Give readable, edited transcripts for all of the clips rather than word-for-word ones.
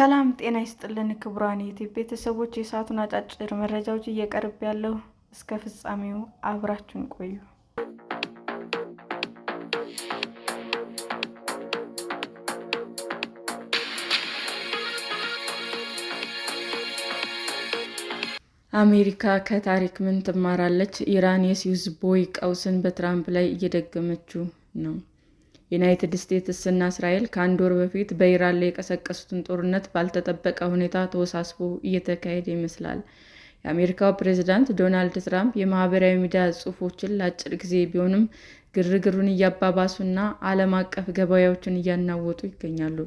ሰላም ጤና ይስጥልን ክቡራን የዩቲዩብ ቤተሰቦች፣ የሰዓቱን አጫጭር መረጃዎች እየቀርብ ያለው እስከ ፍጻሜው አብራችሁን ቆዩ። አሜሪካ ከታሪክ ምን ትማራለች? ኢራን የስዊዝ ቦይ ቀውስን በትራምፕ ላይ እየደገመችው ነው። ዩናይትድ ስቴትስ እና እስራኤል ከአንድ ወር በፊት በኢራን ላይ የቀሰቀሱትን ጦርነት ባልተጠበቀ ሁኔታ ተወሳስቦ እየተካሄደ ይመስላል። የአሜሪካው ፕሬዝዳንት ዶናልድ ትራምፕ የማህበራዊ ሚዲያ ጽሑፎችን ለአጭር ጊዜ ቢሆንም ግርግሩን እያባባሱና ዓለም አቀፍ ገበያዎችን እያናወጡ ይገኛሉ።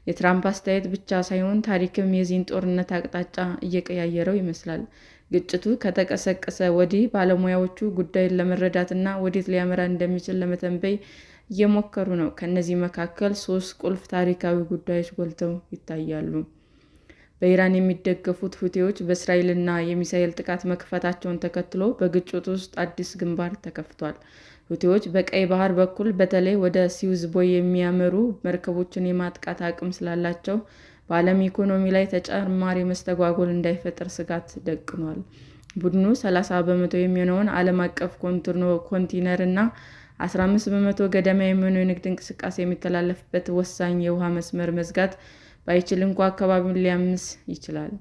የትራምፕ አስተያየት ብቻ ሳይሆን ታሪክም የዚህን ጦርነት አቅጣጫ እየቀያየረው ይመስላል። ግጭቱ ከተቀሰቀሰ ወዲህ ባለሙያዎቹ ጉዳዩን ለመረዳትና ወዴት ሊያመራ እንደሚችል ለመተንበይ እየሞከሩ ነው። ከእነዚህ መካከል ሶስት ቁልፍ ታሪካዊ ጉዳዮች ጎልተው ይታያሉ። በኢራን የሚደገፉት ሁቲዎች በእስራኤልና የሚሳኤል ጥቃት መክፈታቸውን ተከትሎ በግጭቱ ውስጥ አዲስ ግንባር ተከፍቷል። ሁቲዎች በቀይ ባህር በኩል በተለይ ወደ ስዊዝ ቦይ የሚያመሩ መርከቦችን የማጥቃት አቅም ስላላቸው በዓለም ኢኮኖሚ ላይ ተጨማሪ መስተጓጎል እንዳይፈጠር ስጋት ደቅኗል። ቡድኑ 30 በመቶ የሚሆነውን ዓለም አቀፍ ኮንቴይነር እና 15 በመቶ ገደማ የሚሆነው የንግድ እንቅስቃሴ የሚተላለፍበት ወሳኝ የውሃ መስመር መዝጋት ባይችል እንኳ አካባቢውን ሊያምስ ይችላል።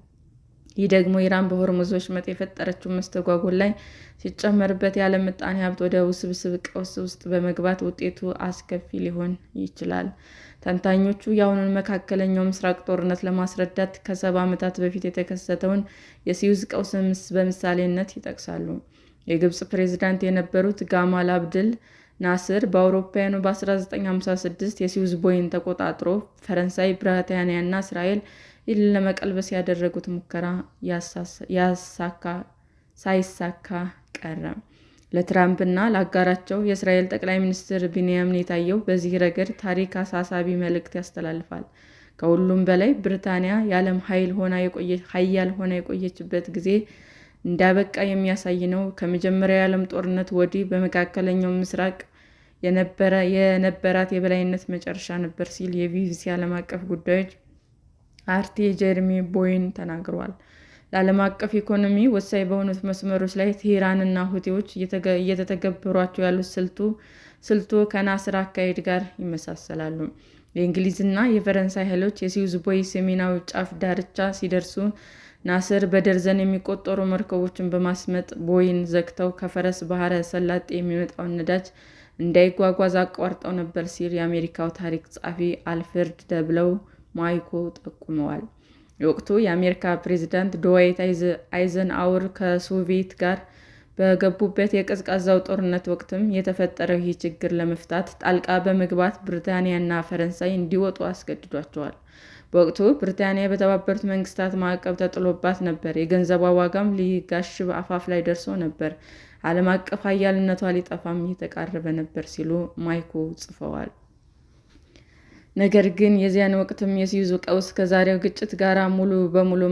ይህ ደግሞ ኢራን በሆርሙዝ ወሽመጥ የፈጠረችው መስተጓጎል ላይ ሲጨመርበት የዓለም ምጣኔ ሀብት ወደ ውስብስብ ቀውስ ውስጥ በመግባት ውጤቱ አስከፊ ሊሆን ይችላል። ተንታኞቹ የአሁኑን መካከለኛው ምስራቅ ጦርነት ለማስረዳት ከ70 ዓመታት በፊት የተከሰተውን የስዊዝ ቀውስ በምሳሌነት ይጠቅሳሉ። የግብፅ ፕሬዝዳንት የነበሩት ጋማል አብደል ናስር በአውሮፓውያኑ በ1956 የስዊዝ ቦይን ተቆጣጥሮ ፈረንሳይ፣ ብሪታንያ እና እስራኤል ይህንን ለመቀልበስ ያደረጉት ሙከራ ሳይሳካ ቀረ። ለትራምፕ እና ለአጋራቸው የእስራኤል ጠቅላይ ሚኒስትር ቤንያሚን ኔታንያሁ በዚህ ረገድ ታሪክ አሳሳቢ መልዕክት ያስተላልፋል። ከሁሉም በላይ ብሪታንያ የዓለም ኃያል ሆና የቆየችበት ጊዜ እንዳበቃ የሚያሳይ ነው። ከመጀመሪያው የዓለም ጦርነት ወዲህ በመካከለኛው ምስራቅ የነበራት የበላይነት መጨረሻ ነበር ሲል የቢቢሲ ዓለም አቀፍ ጉዳዮች አርቲ ጀረሚ ቦይን ተናግሯል። ለዓለም አቀፍ ኢኮኖሚ ወሳኝ በሆኑት መስመሮች ላይ ቴህራን እና ሁቲዎች እየተተገበሯቸው ያሉት ስልቱ ከናስር አካሄድ ጋር ይመሳሰላሉ። የእንግሊዝና የፈረንሳይ ኃይሎች የስዊዝ ቦይ ሰሜናዊ ጫፍ ዳርቻ ሲደርሱ ናስር በደርዘን የሚቆጠሩ መርከቦችን በማስመጥ ቦይን ዘግተው ከፋርስ ባሕረ ሰላጤ የሚመጣውን ነዳጅ እንዳይጓጓዝ አቋርጠው ነበር ሲል የአሜሪካው ታሪክ ጸሐፊ አልፍሬድ ደብሊው ማኮ ጠቁመዋል። የወቅቱ የአሜሪካ ፕሬዝዳንት ድዋይት አይዘንሃወር ከሶቪየት ጋር በገቡበት የቀዝቃዛው ጦርነት ወቅትም የተፈጠረው ይህ ችግር ለመፍታት ጣልቃ በመግባት ብሪታንያ እና ፈረንሳይ እንዲወጡ አስገድዷቸዋል። በወቅቱ ብሪታንያ በተባበሩት መንግስታት ማዕቀብ ተጥሎባት ነበር። የገንዘቧ ዋጋም ሊጋሽብ አፋፍ ላይ ደርሶ ነበር። ዓለም አቀፍ ኃያልነቷ ሊጠፋም እየተቃረበ ነበር ሲሉ ማኮ ጽፈዋል። ነገር ግን የዚያን ወቅትም የስዊዝ ቀውስ ከዛሬው ግጭት ጋር ሙሉ በሙሉ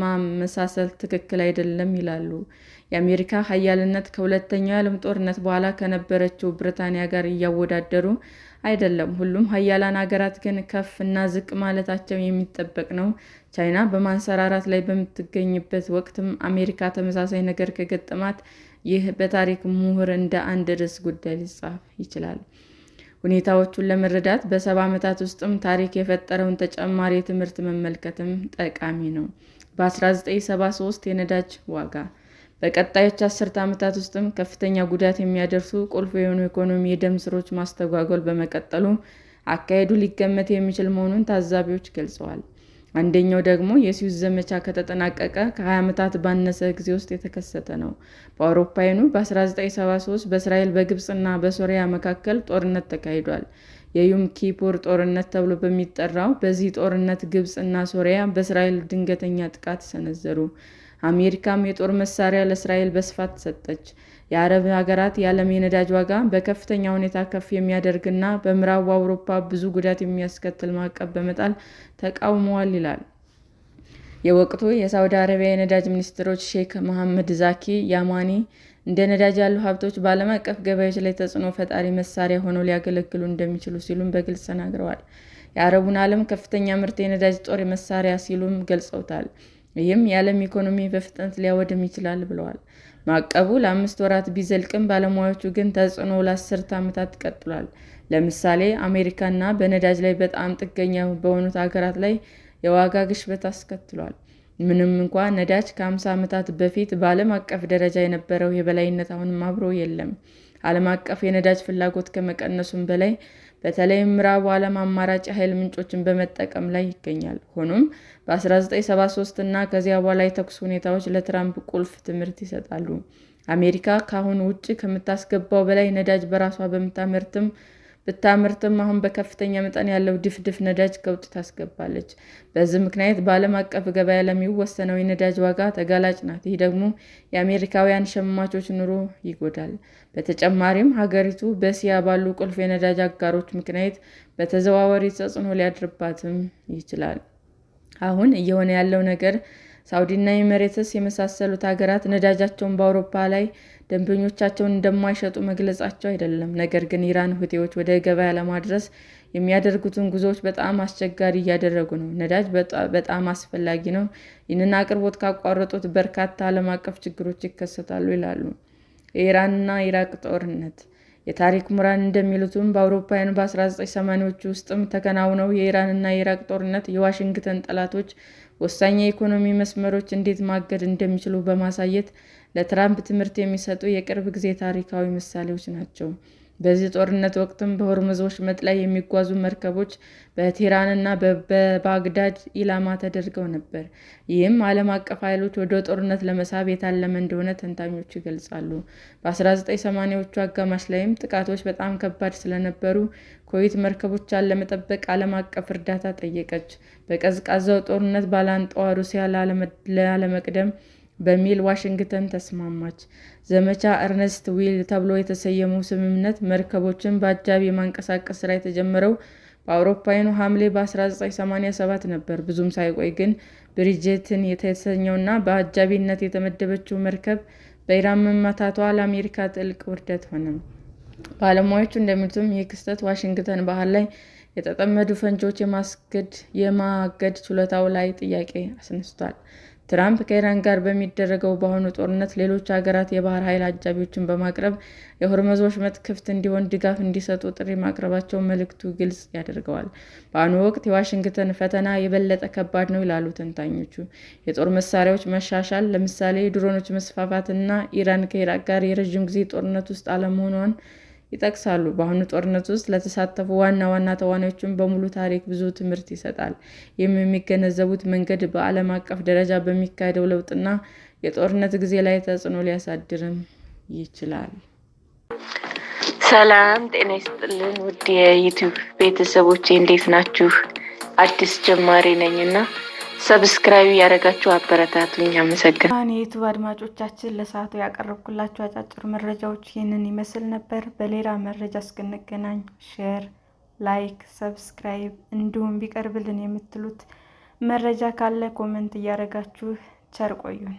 ማመሳሰል ትክክል አይደለም ይላሉ። የአሜሪካ ኃያልነት ከሁለተኛው የዓለም ጦርነት በኋላ ከነበረችው ብሪታንያ ጋር እያወዳደሩ አይደለም። ሁሉም ኃያላን ሀገራት ግን ከፍ እና ዝቅ ማለታቸው የሚጠበቅ ነው። ቻይና በማንሰራራት ላይ በምትገኝበት ወቅትም አሜሪካ ተመሳሳይ ነገር ከገጠማት ይህ በታሪክ ምሁር እንደ አንድ ርዕሰ ጉዳይ ሊጻፍ ይችላል። ሁኔታዎቹን ለመረዳት በ70 ዓመታት ውስጥም ታሪክ የፈጠረውን ተጨማሪ ትምህርት መመልከትም ጠቃሚ ነው። በ1973 የነዳጅ ዋጋ በቀጣዮች 10 ዓመታት ውስጥም ከፍተኛ ጉዳት የሚያደርሱ ቁልፍ የሆኑ ኢኮኖሚ የደም ስሮች ማስተጓጎል በመቀጠሉ አካሄዱ ሊገመት የሚችል መሆኑን ታዛቢዎች ገልጸዋል። አንደኛው ደግሞ የስዊዝ ዘመቻ ከተጠናቀቀ ከ20 ዓመታት ባነሰ ጊዜ ውስጥ የተከሰተ ነው። በአውሮፓውያኑ በ1973 በእስራኤል በግብፅ እና በሶሪያ መካከል ጦርነት ተካሂዷል። የዩም ኪፑር ጦርነት ተብሎ በሚጠራው በዚህ ጦርነት ግብፅ እና ሶሪያ በእስራኤል ድንገተኛ ጥቃት ሰነዘሩ። አሜሪካም የጦር መሳሪያ ለእስራኤል በስፋት ሰጠች። የአረብ ሀገራት የዓለም የነዳጅ ዋጋ በከፍተኛ ሁኔታ ከፍ የሚያደርግና በምዕራቡ አውሮፓ ብዙ ጉዳት የሚያስከትል ማዕቀብ በመጣል ተቃውመዋል ይላል። የወቅቱ የሳውዲ አረቢያ የነዳጅ ሚኒስትሮች ሼክ መሐመድ ዛኪ ያማኒ እንደ ነዳጅ ያሉ ሀብቶች በዓለም አቀፍ ገበያዎች ላይ ተጽዕኖ ፈጣሪ መሳሪያ ሆነው ሊያገለግሉ እንደሚችሉ ሲሉም በግልጽ ተናግረዋል። የአረቡን ዓለም ከፍተኛ ምርት የነዳጅ ጦር መሳሪያ ሲሉም ገልጸውታል። ይህም የዓለም ኢኮኖሚ በፍጥነት ሊያወድም ይችላል ብለዋል። ማዕቀቡ ለ5 ወራት ቢዘልቅም ባለሙያዎቹ ግን ተጽዕኖው ለ10 ዓመታት ቀጥሏል። ለምሳሌ አሜሪካና በነዳጅ ላይ በጣም ጥገኛ በሆኑት ሀገራት ላይ የዋጋ ግሽበት አስከትሏል። ምንም እንኳ ነዳጅ ከ50 ዓመታት በፊት በዓለም አቀፍ ደረጃ የነበረው የበላይነት አሁንም አብሮ የለም። ዓለም አቀፍ የነዳጅ ፍላጎት ከመቀነሱም በላይ በተለይም ምዕራቡ ዓለም አማራጭ የኃይል ምንጮችን በመጠቀም ላይ ይገኛል። ሆኖም በ1973 እና ከዚያ በኋላ የተኩስ ሁኔታዎች ለትራምፕ ቁልፍ ትምህርት ይሰጣሉ። አሜሪካ ከአሁን ውጭ ከምታስገባው በላይ ነዳጅ በራሷ ብታመርትም አሁን በከፍተኛ መጠን ያለው ድፍድፍ ነዳጅ ከውጭ ታስገባለች። በዚህ ምክንያት በዓለም አቀፍ ገበያ ለሚወሰነው የነዳጅ ዋጋ ተጋላጭ ናት። ይህ ደግሞ የአሜሪካውያን ሸማቾች ኑሮ ይጎዳል። በተጨማሪም ሀገሪቱ በእስያ ባሉ ቁልፍ የነዳጅ አጋሮች ምክንያት በተዘዋዋሪ ተጽዕኖ ሊያድርባትም ይችላል። አሁን እየሆነ ያለው ነገር ሳውዲና ኤሚሬትስ የመሳሰሉት ሀገራት ነዳጃቸውን በአውሮፓ ላይ ደንበኞቻቸውን እንደማይሸጡ መግለጻቸው አይደለም። ነገር ግን ኢራን ሁቲዎች ወደ ገበያ ለማድረስ የሚያደርጉትን ጉዞዎች በጣም አስቸጋሪ እያደረጉ ነው። ነዳጅ በጣም አስፈላጊ ነው። ይህንን አቅርቦት ካቋረጡት በርካታ ዓለም አቀፍ ችግሮች ይከሰታሉ ይላሉ። የኢራንና ኢራቅ ጦርነት የታሪክ ምሁራን እንደሚሉትም በአውሮፓውያኑ በ1980ዎቹ ውስጥም ተከናውነው የኢራንና የኢራቅ ጦርነት የዋሽንግተን ጠላቶች ወሳኝ የኢኮኖሚ መስመሮች እንዴት ማገድ እንደሚችሉ በማሳየት ለትራምፕ ትምህርት የሚሰጡ የቅርብ ጊዜ ታሪካዊ ምሳሌዎች ናቸው። በዚህ ጦርነት ወቅትም በሆርሙዝ ወሽመጥ ላይ የሚጓዙ መርከቦች በቴህራንና በባግዳድ ኢላማ ተደርገው ነበር። ይህም ዓለም አቀፍ ኃይሎች ወደ ጦርነት ለመሳብ የታለመ እንደሆነ ተንታኞች ይገልጻሉ። በ1980ዎቹ አጋማሽ ላይም ጥቃቶች በጣም ከባድ ስለነበሩ ኩዌት መርከቦቿን ለመጠበቅ ዓለም አቀፍ እርዳታ ጠየቀች። በቀዝቃዛው ጦርነት ባላንጣዋ ሩሲያ ላለመቅደም በሚል ዋሽንግተን ተስማማች። ዘመቻ እርነስት ዊል ተብሎ የተሰየመው ስምምነት መርከቦችን በአጃቢ የማንቀሳቀስ ሥራ የተጀመረው በአውሮፓውያኑ ሐምሌ በ1987 ነበር። ብዙም ሳይቆይ ግን ብሪጅተን የተሰኘውና በአጃቢነት የተመደበችው መርከብ በኢራን መመታቷ ለአሜሪካ ጥልቅ ውርደት ሆነ። ባለሙያዎቹ እንደሚሉትም ይህ ክስተት ዋሽንግተን ባህር ላይ የተጠመዱ ፈንጂዎች የማገድ ችሎታው ላይ ጥያቄ አስነስቷል። ትራምፕ ከኢራን ጋር በሚደረገው በአሁኑ ጦርነት ሌሎች ሀገራት የባህር ኃይል አጃቢዎችን በማቅረብ የሆርሙዝ ወሽመጥ ክፍት እንዲሆን ድጋፍ እንዲሰጡ ጥሪ ማቅረባቸው መልዕክቱ ግልጽ ያደርገዋል። በአሁኑ ወቅት የዋሽንግተን ፈተና የበለጠ ከባድ ነው ይላሉ ተንታኞቹ። የጦር መሳሪያዎች መሻሻል፣ ለምሳሌ የድሮኖች መስፋፋት እና ኢራን ከኢራቅ ጋር የረዥም ጊዜ ጦርነት ውስጥ አለመሆኗን ይጠቅሳሉ። በአሁኑ ጦርነት ውስጥ ለተሳተፉ ዋና ዋና ተዋናዮችም በሙሉ ታሪክ ብዙ ትምህርት ይሰጣል። ይህም የሚገነዘቡት መንገድ በዓለም አቀፍ ደረጃ በሚካሄደው ለውጥና የጦርነት ጊዜ ላይ ተጽዕኖ ሊያሳድርም ይችላል። ሰላም ጤና ይስጥልን ውድ የዩቲዩብ ቤተሰቦቼ እንዴት ናችሁ? አዲስ ጀማሪ ነኝና ሰብስክራይብ ያደረጋችሁ አበረታቱኝ። አመሰግናለሁ። የዩቲዩብ አድማጮቻችን ለሰዓቱ ያቀረብኩላችሁ አጫጭር መረጃዎች ይህንን ይመስል ነበር። በሌላ መረጃ እስክንገናኝ ሼር፣ ላይክ፣ ሰብስክራይብ እንዲሁም ቢቀርብልን የምትሉት መረጃ ካለ ኮሜንት እያደረጋችሁ ቸር ቆዩን።